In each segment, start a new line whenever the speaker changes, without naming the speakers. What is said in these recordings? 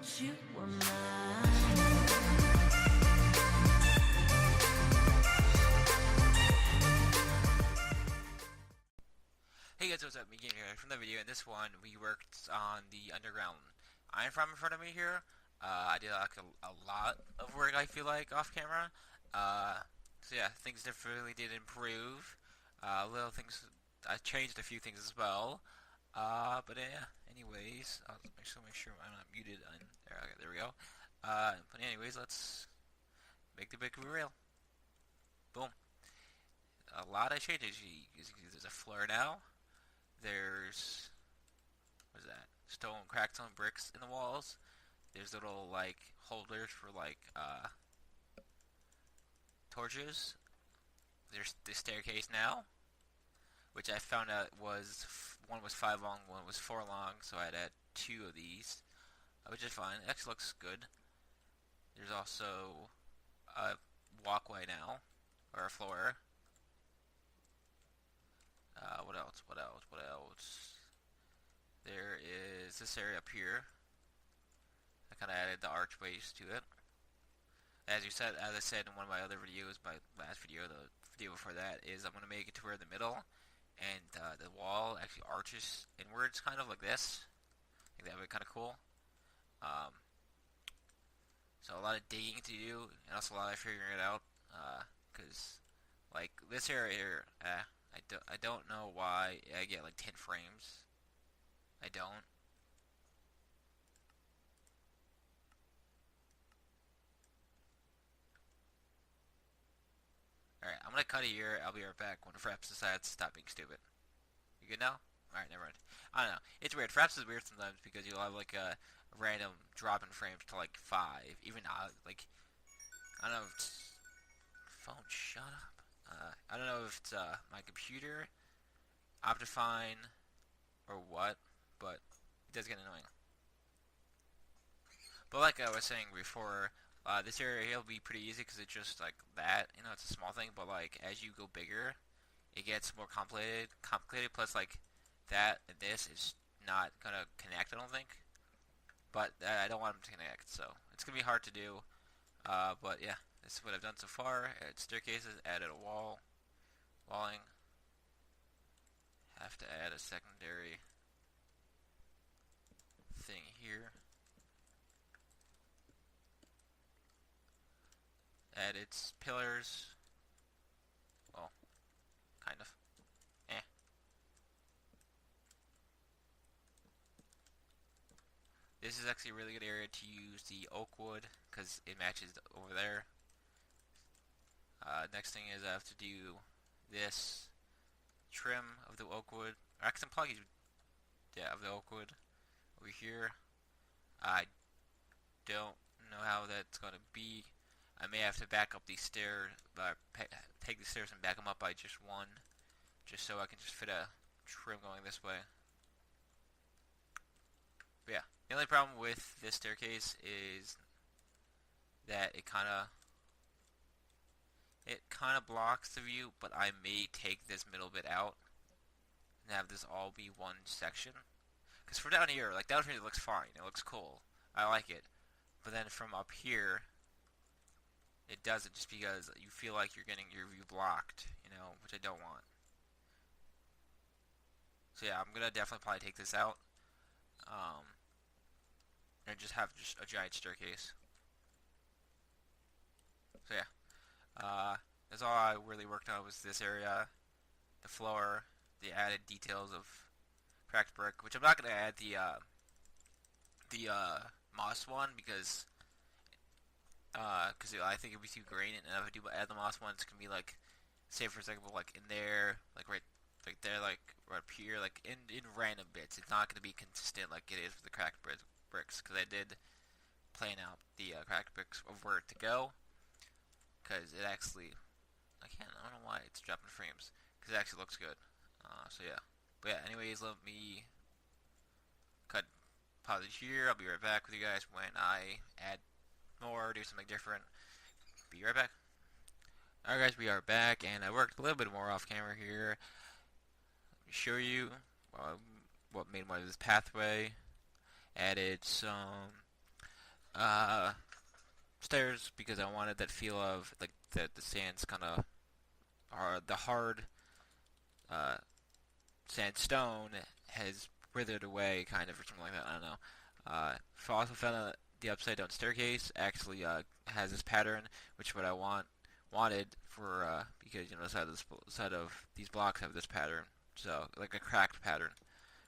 thought you were mine.
Hey guys, what's up? Me here from the video. In this one, we worked on the underground iron farm in front of me here. I did like a lot of work, I feel like, off camera. So yeah, things definitely did improve. Little things, I changed a few things as well. But yeah, anyways, I'll make sure I'm not muted. There, okay, there we go. But anyways, let's make the big reveal. Boom. A lot of changes. There's a floor now. There's, what is that? Cracked stone bricks in the walls. There's little, like, holders for, like, torches. There's this staircase now, which I found out one was 5 long, one was 4 long, so I'd add 2 of these, which is fine. It actually looks good. There's also a walkway now, or a floor. What else? There is this area up here. I kind of added the archways to it. As I said in one of my other videos, my last video, the video before that, is I'm going to make it to where the middle and the wall actually arches inwards, kind of like this. I think that would be kind of cool. So a lot of digging to do, and also a lot of figuring it out, because like this area here, I don't know why I get like 10 frames. I don't. Alright, I'm gonna cut it here. I'll be right back when Fraps decides to stop being stupid. You good now? Alright, never mind. I don't know. It's weird. Fraps is weird sometimes because you'll have like a random drop in frames to like 5. Even like, I don't know if it's... Phone, shut up. I don't know if it's my computer, Optifine, or what, but it does get annoying. But like I was saying before, this area here will be pretty easy because it's just like that. You know, it's a small thing, but like as you go bigger, it gets more complicated. Plus, like that and this is not gonna connect, I don't think. But I don't want them to connect, so it's gonna be hard to do. But yeah, this is what I've done so far. Added staircases, added a walling. Have to add a secondary thing here. Add its pillars. Well, kind of. This is actually a really good area to use the oak wood because it matches over there. Next thing is I have to do this trim of the oak wood. Or actually, some plugins, yeah, of the oak wood over here. I don't know how that's going to be. I may have to back up these stairs, take the stairs and back them up by just one, just so I can just fit a trim going this way. But yeah, the only problem with this staircase is that it kind of blocks the view, but I may take this middle bit out and have this all be one section. Because from down here, like down here it looks fine, it looks cool, I like it. But then from up here, it doesn't, just because you feel like you're getting your view blocked, you know, which I don't want. So yeah, I'm gonna definitely probably take this out, and just have just a giant staircase. So yeah, that's all I really worked on was this area, the floor, the added details of cracked brick, which I'm not gonna add the moss one because I think it'd be too green, and if I do add the moss one, it's gonna be like, say for example, like in there, like right there, like right up here, like in random bits. It's not gonna be consistent like it is with the cracked bricks, because I did plan out the cracked bricks of where to go, because it actually, I don't know why it's dropping frames, because it actually looks good. So yeah, but yeah. Anyways, let me pause it here. I'll be right back with you guys when I add more, do something different. Be right back. Alright guys, we are back, and I worked a little bit more off camera here. Let me show you what made this pathway. Added some Uh, Stairs because I wanted that feel of like the sand's kind of are the hard uh, sandstone has withered away, kind of, or something like that. I don't know. I also found out the upside down staircase actually has this pattern, which what I wanted for because you know the side of these blocks have this pattern, so like a cracked pattern.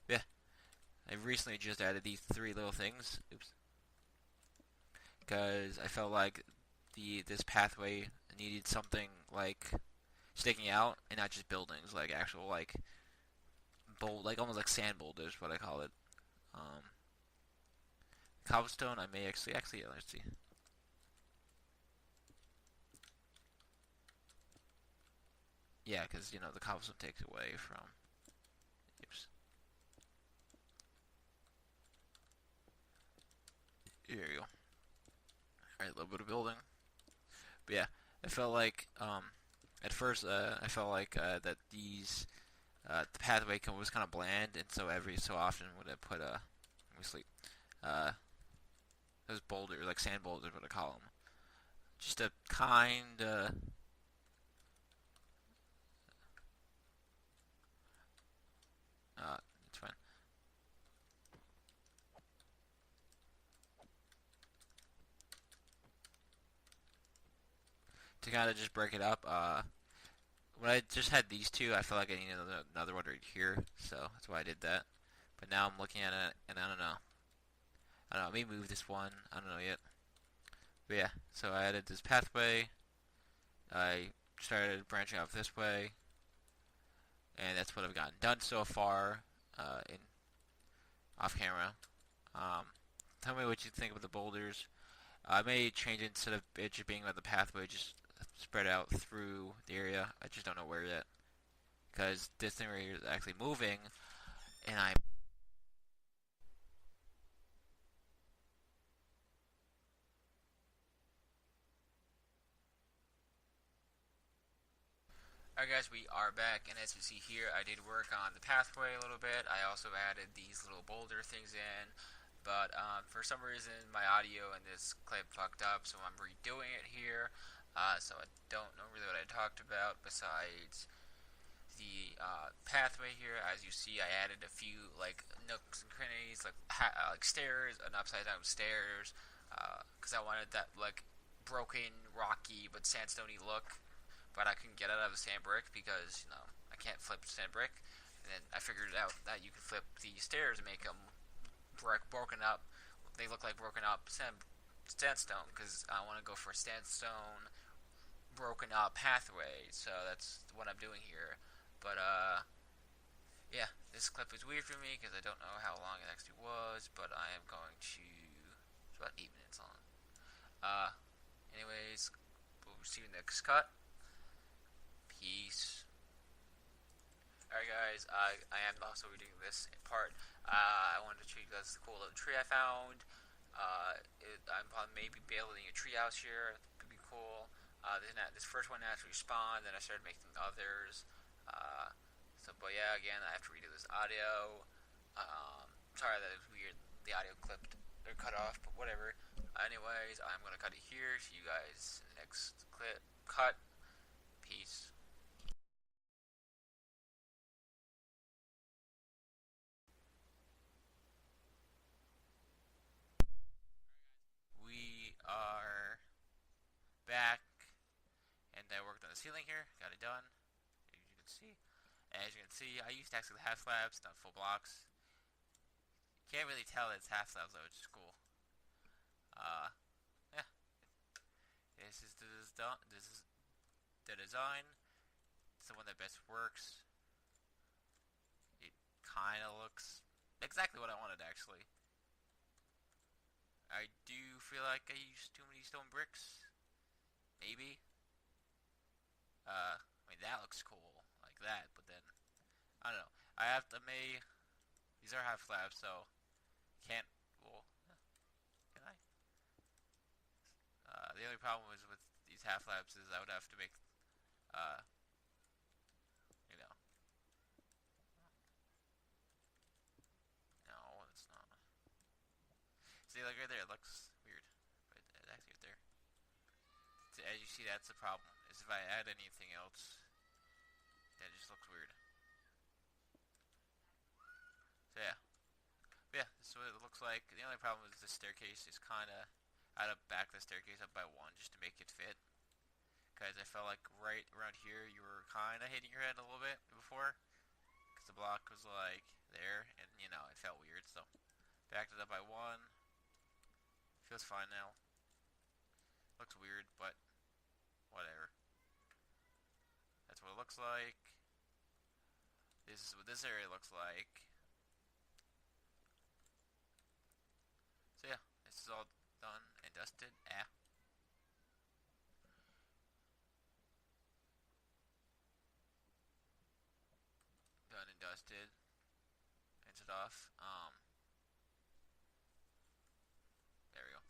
Yeah, I recently just added these three little things. Oops, because I felt like the this pathway needed something like sticking out and not just buildings, like actual like like almost like sand boulders, what I call it. Um, Cobblestone, I may actually let's see. Yeah, because you know the cobblestone takes away from. Oops. Here you go. All right, a little bit of building. But yeah, I felt like at first I felt like that these the pathway was kind of bland, and so every so often would I put a let me sleep those boulders like sand boulders, what I call them, just a kind it's fine to kind of just break it up. When I just had these two, I felt like I needed another one right here, so that's why I did that. But now I'm looking at it, and I don't know. I don't know. Maybe move this one. I don't know yet. But yeah, so I added this pathway. I started branching off this way, and that's what I've gotten done so far. In off camera. Um, Tell me what you think of the boulders. I may change it instead of it just being about the pathway, just spread out through the area. I just don't know where yet, because this thing right here is actually moving, and I. Alright guys, we are back, and as you see here, I did work on the pathway a little bit. I also added these little boulder things in, but for some reason my audio in this clip fucked up, so I'm redoing it here. So I don't know really what I talked about besides the pathway here. As you see, I added a few like nooks and crannies, like stairs, an upside down stairs, because I wanted that like broken, rocky but sandstony look. But I couldn't get it out of the sand brick because you know I can't flip sand brick. And then I figured out that you could flip the stairs and make them broken up. They look like broken up sandstone because I want to go for sandstone broken up pathway. So that's what I'm doing here. But yeah, this clip is weird for me because I don't know how long it actually was. But I am going to. It's about 8 minutes long. Uh, Anyways, we'll see you next cut. Peace. Alright guys, I am also redoing this part. I wanted to show you guys the cool little tree I found. I'm maybe building a tree house here. It could be cool. This first one naturally spawned, then I started making others. But yeah, again, I have to redo this audio. Sorry that it was weird. The audio clipped or cut off, but whatever. Anyways, I'm gonna cut it here. See you guys in the next clip. Cut. Peace. We are back, and I worked on the ceiling here. Got it done. As you can see. I used actually half slabs, not full blocks. Can't really tell that it's half slabs though, which is cool. Uh, yeah, this is the design. It's the one that best works. It kind of looks exactly what I wanted actually. I do feel like I used too many stone bricks. Maybe. I mean that looks cool like that, but then I don't know. I have to may these are half slabs, so can't. Well, can I? The only problem is with these half slabs is I would have to make uh, you know, no, it's not. See, like right there, it looks weird. you see, that's the problem. Is if I add anything else, that just looks weird. So yeah. But yeah, this is what it looks like. The only problem is the staircase is kind of... I had to back the staircase up by one just to make it fit. Because I felt like right around here you were kind of hitting your head a little bit before. Because the block was like there, and you know, it felt weird, so backed it up by one. Feels fine now. Looks weird, but whatever. That's what it looks like. This is what this area looks like. So yeah, this is all done and dusted. Done and dusted. Rinsed it off. There we go.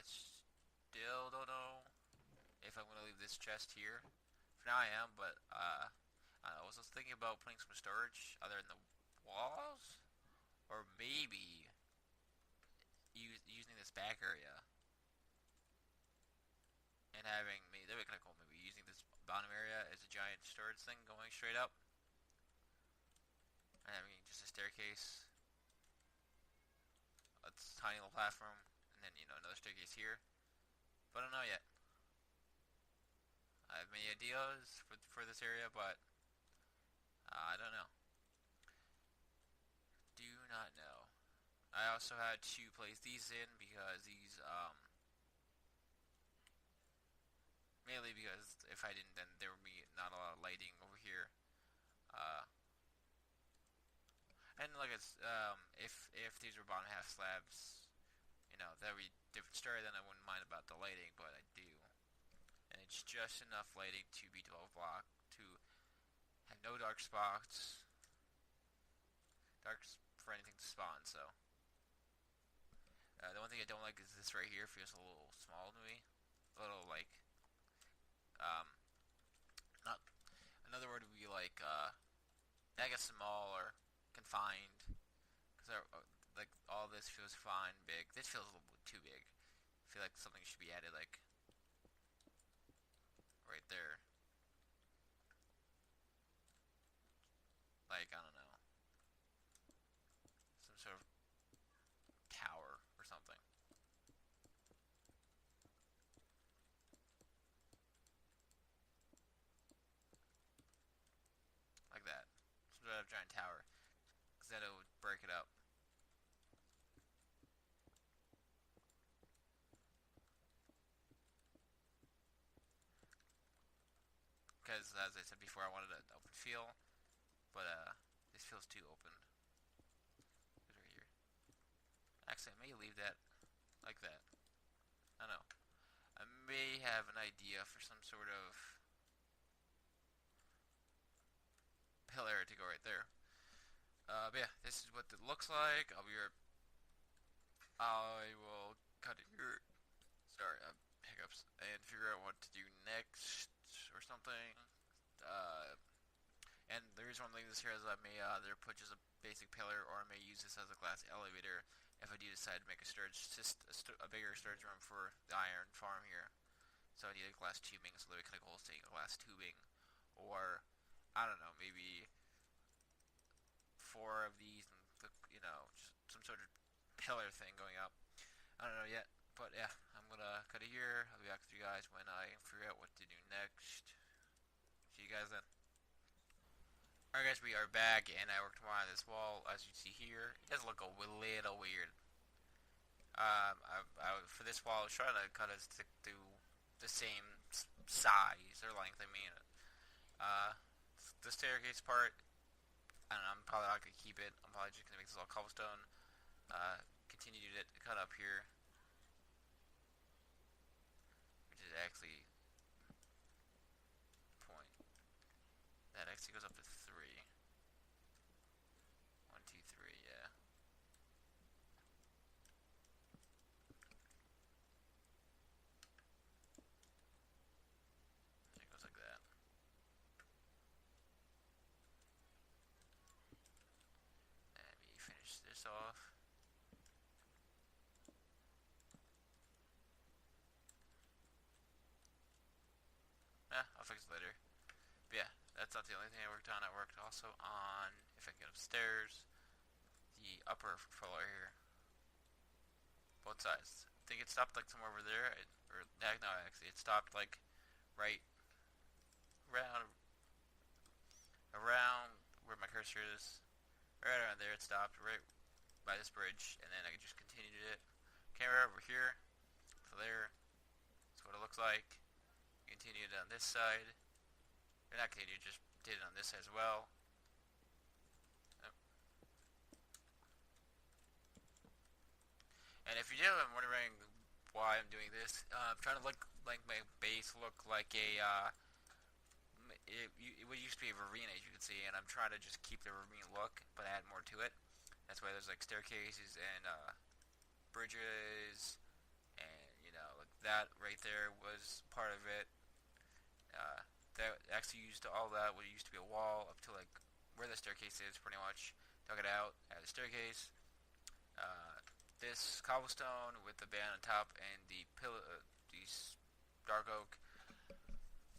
Still don't know if I'm gonna leave this chest here. For now I am, but I was just thinking about putting some storage either in the walls or maybe using this back area and having maybe that'd be kind of cool. Maybe using this bottom area as a giant storage thing going straight up and having just a staircase, a tiny little platform, and then another staircase here. But I don't know yet. I have many ideas for this area, but I don't know. Do not know. I also had to place these in because these, mainly because if I didn't, then there would be not a lot of lighting over here. And like if these were bottom half slabs, that would be a different story. Then I wouldn't mind about the lighting, but I do, and it's just enough lighting to be 12 block to have no dark spots, dark for anything to spawn. So the one thing I don't like is this right here feels a little small to me, a little like not another word would be like I guess small or confined, because like all this feels fine, big. This feels a little bit too big. I feel like something should be added like right there. Like, I don't know, some sort of tower or something. Like that. Some sort of giant tower. Because then it would break it up. Because, as I said before, I wanted an open feel. But, this feels too open. Right here. Actually, I may leave that like that. I don't know. I may have an idea for some sort of pillar to go right there. But yeah, this is what it looks like. I will cut it here. Sorry, hiccups. And figure out what to do next or something. And the reason I'm leaving this here is I may either put just a basic pillar or I may use this as a glass elevator if I do decide to make a bigger storage room for the iron farm here. So I need a glass tubing, so that we kind of goal setting a glass tubing, or I don't know, maybe 4 of these, and just some sort of pillar thing going up. I don't know yet, but yeah, I'm gonna cut it here. I'll be back with you guys when I figure out what to do next. See you guys then. Alright guys, we are back, and I worked more on this wall, as you see here. It does look a little weird. For this wall, I was trying to cut it to the same size, or length, I mean. The staircase part, I don't know, I'm probably not going to keep it. I'm probably just going to make this all cobblestone. Continue to cut up here, which is actually point. That actually goes up to 3. 1, 2, 3, yeah. It goes like that. Let me finish this off. I'll fix it later. But yeah, that's not the only thing I worked on. I worked also on, if I get upstairs, the upper floor here. Both sides. I think it stopped like somewhere over there. No, actually, it stopped like right around where my cursor is. Right around there it stopped, right by this bridge, and then I just continued it. Camera over here, so there. That's what it looks like. Continued on this side. Or not continued, just did it on this side as well. Oh. And if you're wondering why I'm doing this, I'm trying to make my base look like it used to be a ravine, as you can see, and I'm trying to just keep the ravine look, but add more to it. That's why there's like staircases and bridges, and like that right there was part of it. That actually used to all that. What used to be a wall up to like where the staircase is, pretty much. Dug it out, added a staircase. This cobblestone with the band on top and the these dark oak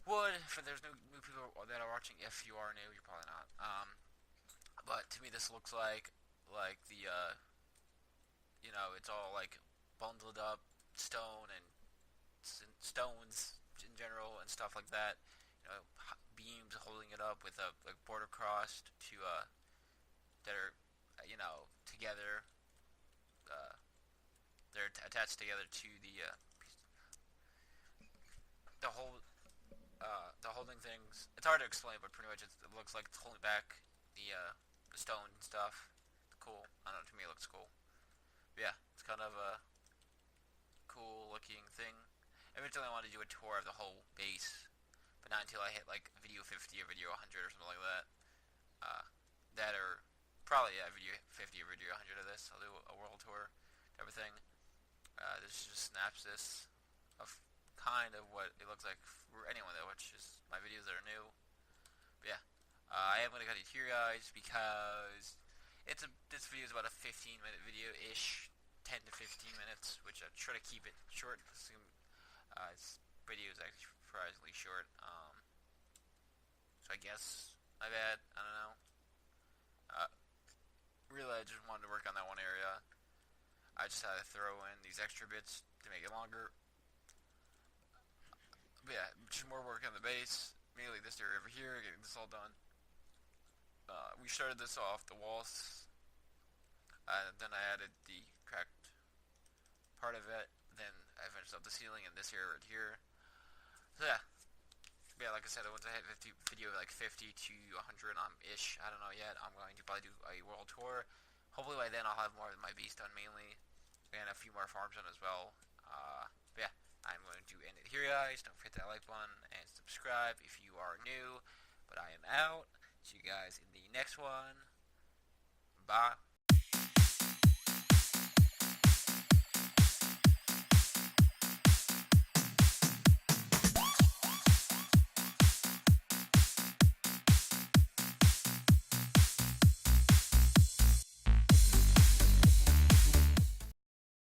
wood. For there's new people that are watching. If you are new, you're probably not. But to me, this looks like the it's all like bundled up stone and stones in general and stuff like that. Beams holding it up with a like border crossed to that are together. They're attached together to the whole the holding things. It's hard to explain, but pretty much it looks like it's holding back the stone and stuff. It's cool. I don't know. To me, it looks cool. But yeah, it's kind of a cool looking thing. Eventually, I want to do a tour of the whole base, but not until I hit like video 50 or video 100 or something like that. That or probably video 50 or video 100 of this. I'll do a world tour, everything. This just snaps this of kind of what it looks like for anyone that watches my videos that are new. But yeah, I am going to cut it here, guys, because this video is about a 15-minute video-ish, 10 to 15 minutes, which I try to keep it short. This video is actually surprisingly short. So I guess my bad. I don't know. Really, I just wanted to work on that one area. I just had to throw in these extra bits to make it longer. But yeah, just more work on the base. Mainly this area over here, getting this all done. We started this off the walls. Then I added the cracked part of it. Then I finished up the ceiling and this area right here. So yeah. But yeah, like I said, once I hit video like 50 to 100 ish, I don't know yet, I'm going to probably do a world tour. Hopefully by then I'll have more of my base done mainly, and a few more farms done as well. But yeah, I'm going to end it here, guys. Don't forget that like button and subscribe if you are new. But I am out. See you guys in the next one. Bye.